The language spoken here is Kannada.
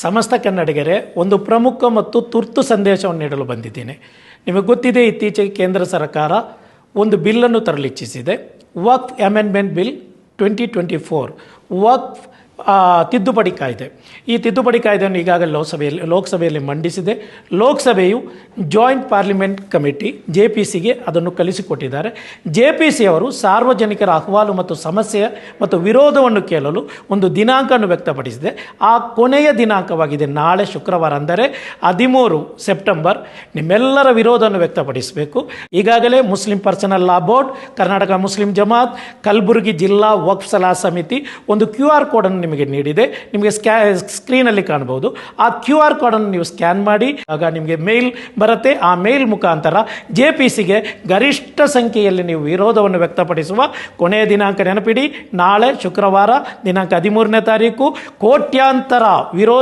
ಸಮಸ್ತ ಕನ್ನಡಿಗರೇ, ಒಂದು ಪ್ರಮುಖ ಮತ್ತು ತುರ್ತು ಸಂದೇಶವನ್ನು ನೀಡಲು ಬಂದಿದ್ದೇನೆ. ನಿಮಗೆ ಗೊತ್ತಿದೆ, ಇತ್ತೀಚೆಗೆ ಕೇಂದ್ರ ಸರ್ಕಾರ ಒಂದು ಬಿಲ್ಲನ್ನು ತರಲು ಇಚ್ಛಿಸಿದೆ. ವಕ್ಫ್ ಅಮೆಂಡ್ಮೆಂಟ್ ಬಿಲ್ 2024, ವಕ್ಫ್ ತಿದ್ದುಪಡಿ ಕಾಯ್ದೆ. ಈ ತಿದ್ದುಪಡಿ ಕಾಯ್ದೆಯನ್ನು ಈಗಾಗಲೇ ಲೋಕಸಭೆಯಲ್ಲಿ ಮಂಡಿಸಿದೆ. ಲೋಕಸಭೆಯು ಜಾಯಿಂಟ್ ಪಾರ್ಲಿಮೆಂಟ್ ಕಮಿಟಿ JPCಗೆ ಅದನ್ನು ಕಳಿಸಿಕೊಟ್ಟಿದ್ದಾರೆ. JPC ಅವರು ಸಾರ್ವಜನಿಕರ ಅಹವಾಲು ಮತ್ತು ಸಮಸ್ಯೆ ಮತ್ತು ವಿರೋಧವನ್ನು ಕೇಳಲು ಒಂದು ದಿನಾಂಕವನ್ನು ವ್ಯಕ್ತಪಡಿಸಿದೆ. ಆ ಕೊನೆಯ ದಿನಾಂಕವಾಗಿದೆ ನಾಳೆ ಶುಕ್ರವಾರ, ಅಂದರೆ 13 ಸೆಪ್ಟೆಂಬರ್. ನಿಮ್ಮೆಲ್ಲರ ವಿರೋಧವನ್ನು ವ್ಯಕ್ತಪಡಿಸಬೇಕು. ಈಗಾಗಲೇ Muslim personal law board, Karnataka Muslim Jamaat, Kalaburagi ಜಿಲ್ಲಾ ವಕ್ಫ್ ಸಲಹಾ ಸಮಿತಿ ಒಂದು QR ಕೋಡನ್ನು ನಿಮಗೆ ನೀಡಿದೆ. ನಿಮಗೆ ಸ್ಕ್ರೀನಲ್ಲಿ ಕಾಣಬಹುದು. ಆ QR ಕೋಡನ್ನು ನೀವು ಸ್ಕ್ಯಾನ್ ಮಾಡಿ, ಆಗ ನಿಮಗೆ ಮೇಲ್ ಬರುತ್ತೆ. ಆ ಮೇಲ್ ಮುಖಾಂತರ JPCಗೆ ಗರಿಷ್ಠ ಸಂಖ್ಯೆಯಲ್ಲಿ ನೀವು ವಿರೋಧವನ್ನು ವ್ಯಕ್ತಪಡಿಸುವ ಕೊನೆಯ ದಿನಾಂಕ ನೆನಪಿಡಿ, ನಾಳೆ ಶುಕ್ರವಾರ ದಿನಾಂಕ 13ನೇ ತಾರೀಕು. ಕೋಟ್ಯಾಂತರ ವಿರೋಧ